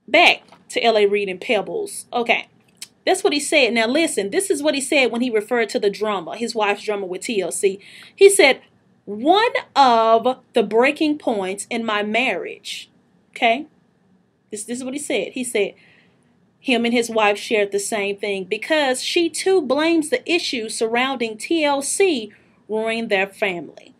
back to L.A. Reid and Pebbles. Okay. That's what he said. Now listen, this is what he said when he referred to the drama, his wife's drama with TLC. He said, one of the breaking points in my marriage, okay? This is what he said. He said, him and his wife shared the same thing because she too blames the issues surrounding TLC ruining their family.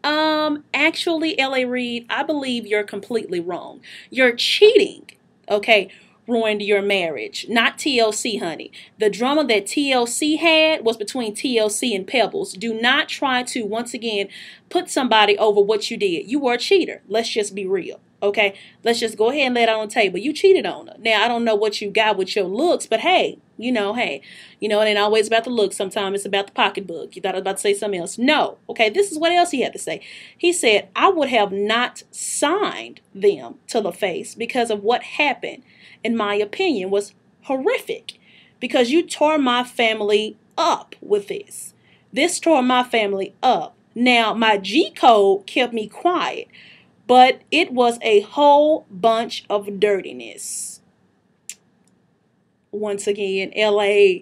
Actually, L.A. Reid, I believe you're completely wrong. You're cheating, okay, ruined your marriage, not TLC, honey. The drama that TLC had was between TLC and Pebbles. Do not try to, once again, put somebody over what you did. You were a cheater. Let's just be real, okay? Let's just go ahead and lay it on the table. You cheated on her. Now, I don't know what you got with your looks, but hey, it ain't always about the looks. Sometimes it's about the pocketbook. You thought I was about to say something else. No. Okay, this is what else he had to say. He said, I would have not signed them to the face because of what happened, in my opinion, was horrific. Because you tore my family up with this. This tore my family up. Now, my G code kept me quiet, but it was a whole bunch of dirtiness. Once again, LA,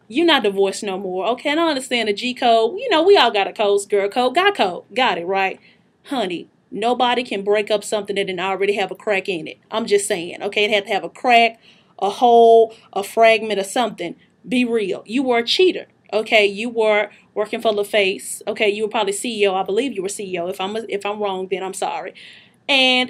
you're not divorced no more. Okay, and I understand the G code. We all got a code, girl code, guy code. Got it, right? Honey, nobody can break up something that didn't already have a crack in it. I'm just saying, okay? It had to have a crack, a hole, a fragment, or something. Be real. You were a cheater, okay? You were working for LaFace, okay? You were probably CEO. I believe you were CEO. If I'm wrong, then I'm sorry. And,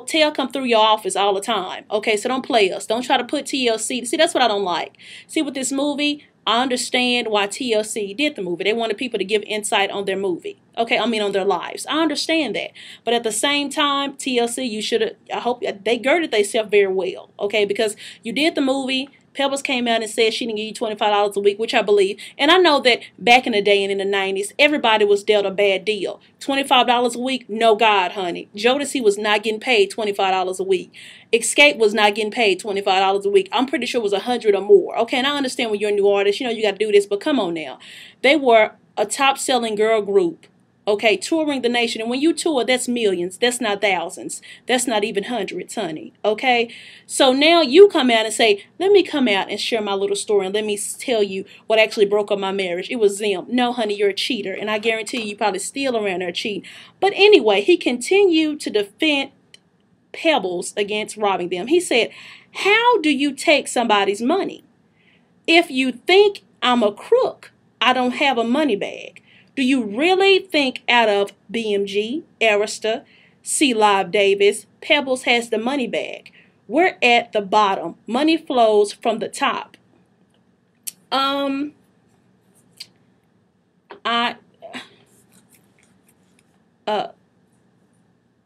Tail come through your office all the time. Okay, so don't play us. Don't try to put TLC. See, that's what I don't like. See, with this movie, I understand why TLC did the movie. They wanted people to give insight on their movie. Okay, on their lives. I understand that. But at the same time, TLC, you should have, I hope, they girded themselves very well. Okay, because you did the movie. Pebbles came out and said she didn't give you $25 a week, which I believe. And I know that back in the day and in the 90s, everybody was dealt a bad deal. $25 a week? No God, honey. Jodeci was not getting paid $25 a week. Escape was not getting paid $25 a week. I'm pretty sure it was $100 or more. Okay, and I understand when you're a new artist, you got to do this, but come on now. They were a top-selling girl group. Okay, touring the nation. And when you tour, that's millions. That's not thousands. That's not even hundreds, honey. Okay? So now you come out and say, let me come out and share my little story and let me tell you what actually broke up my marriage. It was them. No, honey, you're a cheater. And I guarantee you probably still around there cheating. But anyway, he continued to defend Pebbles against robbing them. He said, how do you take somebody's money? If you think I'm a crook, I don't have a money bag. Do you really think out of BMG, Arista, C Live Davis, Pebbles has the money bag? We're at the bottom. Money flows from the top.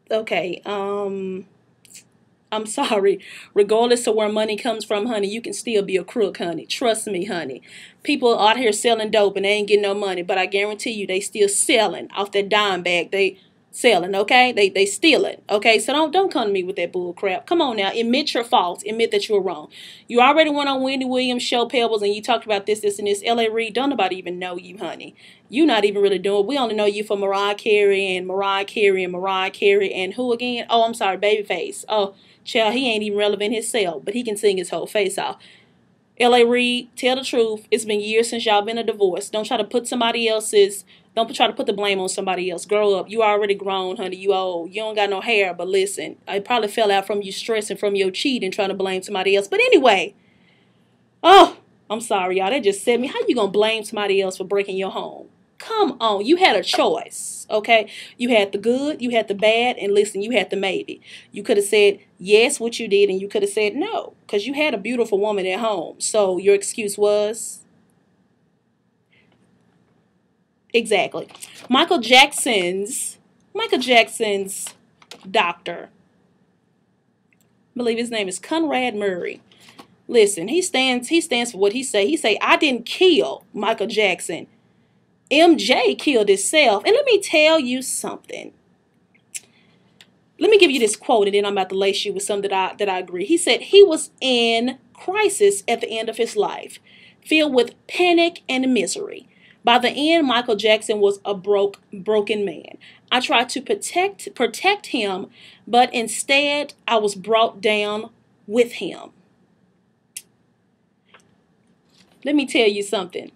Okay, I'm sorry. Regardless of where money comes from, honey, you can still be a crook, honey. Trust me, honey. People out here selling dope and they ain't getting no money, but I guarantee you they still selling off that dime bag. They selling, okay? They stealing, okay? So don't come to me with that bull crap. Come on now. Admit your faults. Admit that you're wrong. You already went on Wendy Williams' show, Pebbles, and you talked about this, and this. L.A. Reid, don't nobody even know you, honey. You not even really doing it. We only know you for Mariah Carey and Mariah Carey and Mariah Carey and who again? Oh, I'm sorry, Babyface. Oh, child, he ain't even relevant himself, but he can sing his whole face off. L.A. Reid, tell the truth. It's been years since y'all been a divorce. Don't try to put somebody else's, don't try to put the blame on somebody else. Grow up. You already grown, honey. You old. You don't got no hair, but listen, it probably fell out from you stressing from your cheating, trying to blame somebody else. But anyway, oh, I'm sorry, y'all. That just said me. How you going to blame somebody else for breaking your home? Come on. You had a choice, okay? You had the good, you had the bad, and listen, you had the maybe. You could have said yes, what you did, and you could have said no, because you had a beautiful woman at home. So your excuse was? Exactly. Michael Jackson's doctor, I believe his name is Conrad Murray. Listen, he stands for what he say. He say, I didn't kill Michael Jackson. MJ killed himself. And let me tell you something. Let me give you this quote, and then I'm about to lace you with something that I agree. He said he was in crisis at the end of his life, filled with panic and misery. By the end, Michael Jackson was a broken man. I tried to protect him, but instead I was brought down with him. Let me tell you something.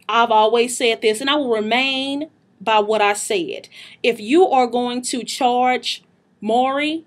I've always said this, and I will remain by what I said. If you are going to charge Murray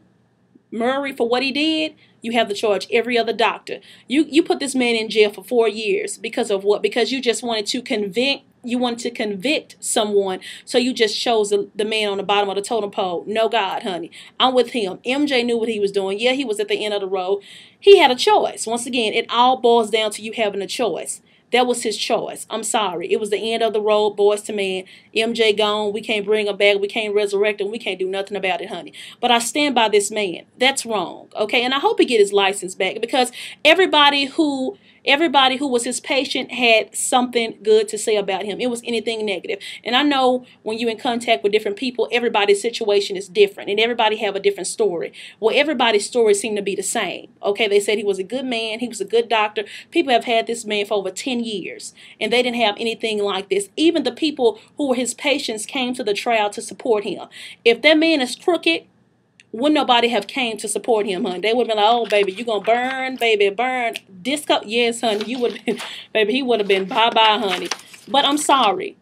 for what he did, you have to charge every other doctor. You put this man in jail for 4 years because of what? Because you just wanted to convict. You wanted to convict someone, so you just chose the man on the bottom of the totem pole. No, God, honey. I'm with him. MJ knew what he was doing. Yeah, he was at the end of the road. He had a choice. Once again, it all boils down to you having a choice. That was his choice. I'm sorry. It was the end of the road, boys to men. MJ gone. We can't bring him back. We can't resurrect him. We can't do nothing about it, honey. But I stand by this man. That's wrong. Okay? And I hope he get his license back, because everybody who was his patient had something good to say about him. It was anything negative. And I know when you're in contact with different people, everybody's situation is different, and everybody have a different story. Well, everybody's stories seem to be the same. Okay, they said he was a good man. He was a good doctor. People have had this man for over 10 years, and they didn't have anything like this. Even the people who were his patients came to the trial to support him. If that man is crooked, wouldn't nobody have came to support him, honey? They would have been like, oh, baby, you gonna burn, baby, burn. Disco, yes, honey, you would have been, baby, he would have been bye-bye, honey. But I'm sorry.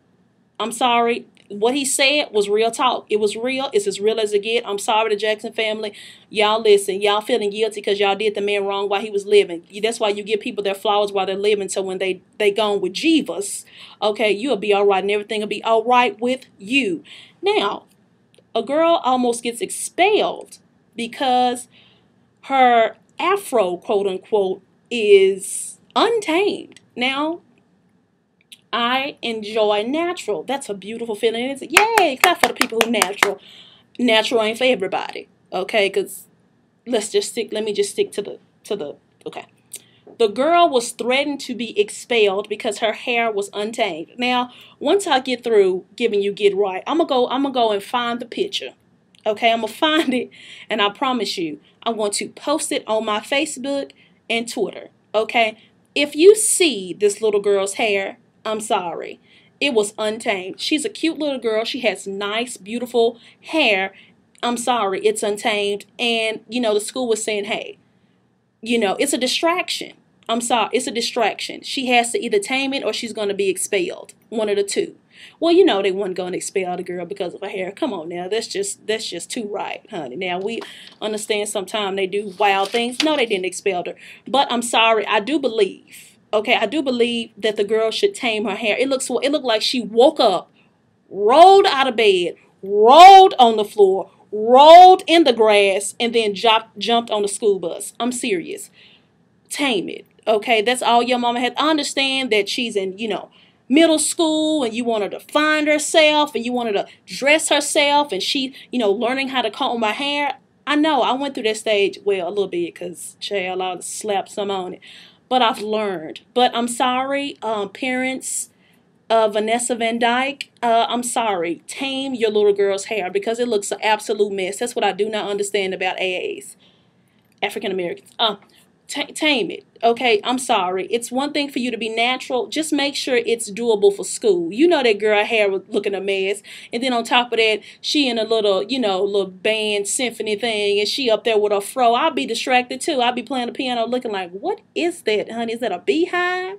I'm sorry. What he said was real talk. It was real. It's as real as it get. I'm sorry, the Jackson family. Y'all listen. Y'all feeling guilty because y'all did the man wrong while he was living. That's why you give people their flowers while they're living. So when they gone with Divas, okay, you'll be all right and everything will be all right with you. Now, a girl almost gets expelled because her afro, quote unquote, is untamed. Now, I enjoy natural. That's a beautiful feeling. It's yay, clap for the people who natural. Natural ain't for everybody, okay? Because let me just stick to the okay. The girl was threatened to be expelled because her hair was untamed. Now, once I get through giving you Get Right, I'm gonna go and find the picture. Okay, I'm gonna find it, and I promise you, I'm going to post it on my Facebook and Twitter. Okay, if you see this little girl's hair, I'm sorry, it was untamed. She's a cute little girl. She has nice, beautiful hair. I'm sorry, it's untamed, and the school was saying, hey, it's a distraction. I'm sorry, it's a distraction. She has to either tame it or she's going to be expelled. One of the two. Well, they weren't going to expel the girl because of her hair. Come on now, that's just too right, honey. Now, we understand sometimes they do wild things. No, they didn't expel her. But I'm sorry, I do believe, okay, I do believe that the girl should tame her hair. It looked like she woke up, rolled out of bed, rolled on the floor, rolled in the grass, and then jumped on the school bus. I'm serious. Tame it. Okay, that's all your mama had. I understand that she's in, middle school, and you want her to find herself, and you want her to dress herself, and she, learning how to comb her hair. I know, I went through that stage, well, a little bit, because, child, I slapped some on it. But I've learned. But I'm sorry, parents, Vanessa Van Dyke, I'm sorry, tame your little girl's hair, because it looks an absolute mess. That's what I do not understand about AAs, African Americans. Tame it, okay? I'm sorry. It's one thing for you to be natural. Just make sure it's doable for school. That girl hair was looking a mess, and then on top of that, she in a little, little band symphony thing, and she up there with her fro. I'll be distracted too. I'll be playing the piano looking like, what is that, honey? Is that a beehive?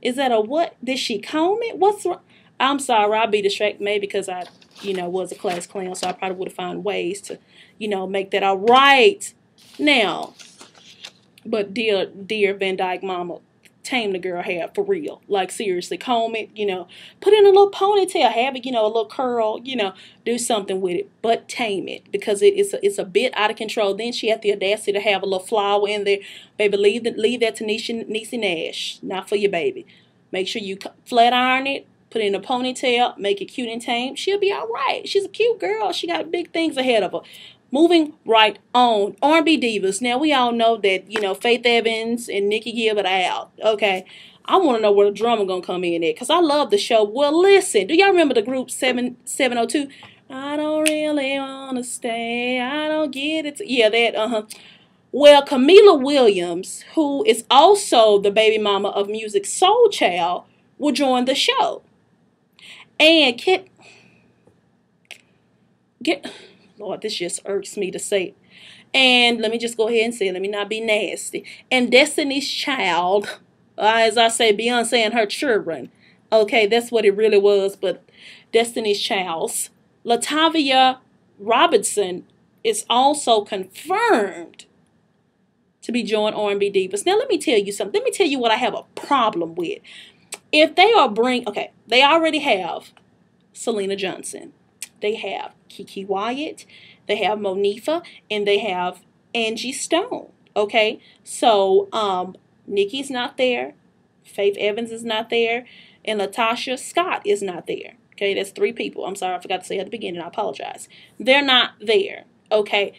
Is that a what? Did she comb it? What's wrong? I'm sorry, I'll be distracted, maybe because I, was a class clown, so I probably would have found ways to, make that all right. Now, but dear Van Dyke mama, tame the girl hair for real. Like, seriously, comb it, put in a little ponytail, have it, a little curl, do something with it. But tame it, because it's a bit out of control. Then she had the audacity to have a little flower in there. Baby, leave that to Niecy Nash. Not for your baby. Make sure you flat iron it, put it in a ponytail, make it cute and tame. She'll be all right. She's a cute girl. She got big things ahead of her. Moving right on, R&B divas. Now, we all know that, Faith Evans and Nikki Gibb are out, okay? I want to know where the drummer going to come in at, because I love the show. Well, listen, do y'all remember the group 702? I don't really want to stay, I don't get it. Yeah, that, Well, Camila Williams, who is also the baby mama of Music Soul Child, will join the show. And Lord, this just irks me to say. And let me just go ahead and say, let me not be nasty. And Destiny's Child, as I say, Beyonce and her children. Okay, that's what it really was, but Destiny's Child's. Latavia Robinson is also confirmed to be joined R&B Divas. Now, let me tell you something. Let me tell you what I have a problem with. If they are okay, they already have Selena Johnson. They have Kiki Wyatt. They have Monifa. And they have Angie Stone. Okay? So, Nikki's not there. Faith Evans is not there. And Latasha Scott is not there. Okay? That's 3 people. I'm sorry, I forgot to say at the beginning. I apologize. They're not there. Okay?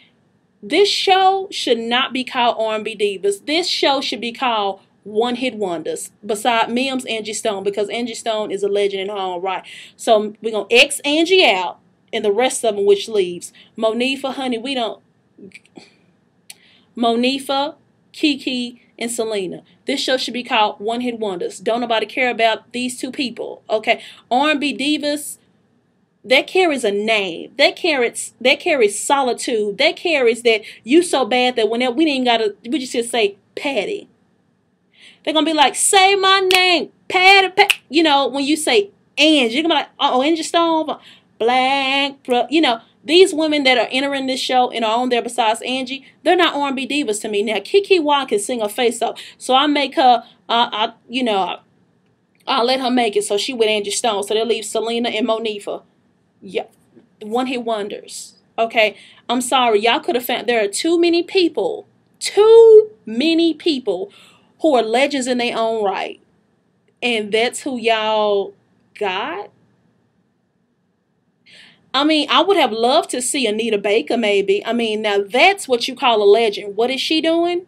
This show should not be called R&B Divas. This show should be called One Hit Wonders. Beside Mims, Angie Stone, because Angie Stone is a legend in her own right. So we're going to X Angie out, and the rest of them which leaves. Monifa, honey, we don't. Monifa, Kiki, and Selena. This show should be called One Hit Wonders. Don't nobody care about these 2 people. Okay, R&B Divas. That carries a name. That carries solitude. That carries that you so bad that whenever we just say Patty. They're gonna be like, say my name, Patty, Patty. You know, when you say Angie, you're gonna be like, oh, Angie Stone, Black, you know, these women that are entering this show and are on there besides Angie, they're not R&B Divas to me. Now, Kiki Watt can sing her face off, so I make her, you know, I'll let her make it. So she with Angie Stone, so they'll leave Selena and Monifa. Yeah, One Hit Wonders. Okay, I'm sorry. Y'all could have found, there are too many people who are legends in their own right. And that's who y'all got? I mean, I would have loved to see Anita Baker maybe. I mean, now that's what you call a legend. What is she doing?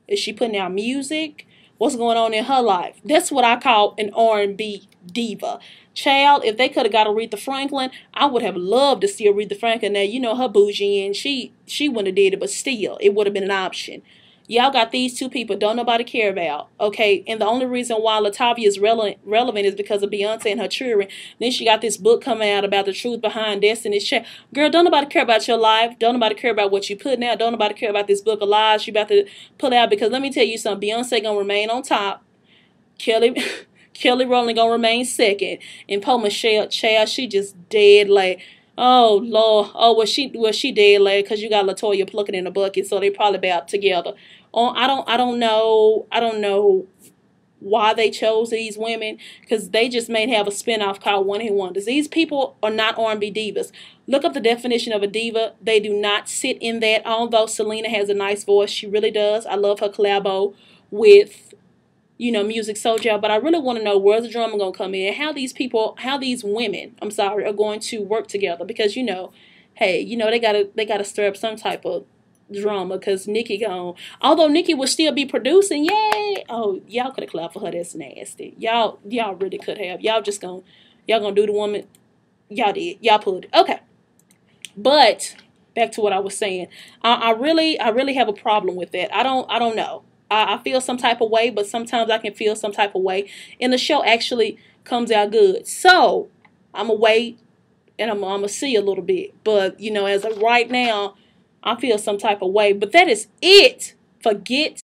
Is she putting out music? What's going on in her life? That's what I call an R&B diva. Child, if they could have got Aretha Franklin, I would have loved to see Aretha Franklin. Now, you know her bougie and she wouldn't have did it, but still, it would have been an option. Y'all got these 2 people don't nobody care about. Okay, and the only reason why Latavia is relevant is because of Beyonce and her children. Then she got this book coming out about the truth behind Destiny's Child. Girl, don't nobody care about your life. Don't nobody care about what you putting out. Don't nobody care about this book of lies you about to put out. Because let me tell you something, Beyonce gonna remain on top. Kelly Rowland gonna remain second. And Paul Michelle, child, she just dead like, oh Lord, oh was she dead like, because you got LaToya plucking in a bucket, so they probably about together. Oh, I don't know why they chose these women, because they just may have a spinoff called One Hit Wonders. These people are not R&B divas. Look up the definition of a diva. They do not sit in that. Although Selena has a nice voice, she really does. I love her collabo with, you know, Music Soulja, but I really want to know where's the drama gonna come in, how these women, I'm sorry, are going to work together, because you know, hey, you know, they gotta stir up some type of drama, because Nikki gone. Although Nikki will still be producing, yay! Oh, y'all could have clapped for her. That's nasty. Y'all really could have. Y'all gonna do the woman. Y'all did. Y'all pulled it. Okay, but back to what I was saying. I really have a problem with that. I don't know. I feel some type of way, but sometimes I can feel some type of way, and the show actually comes out good. So I'm gonna wait, and I'm gonna see a little bit. But you know, as of right now, I feel some type of way. But that is it. Forget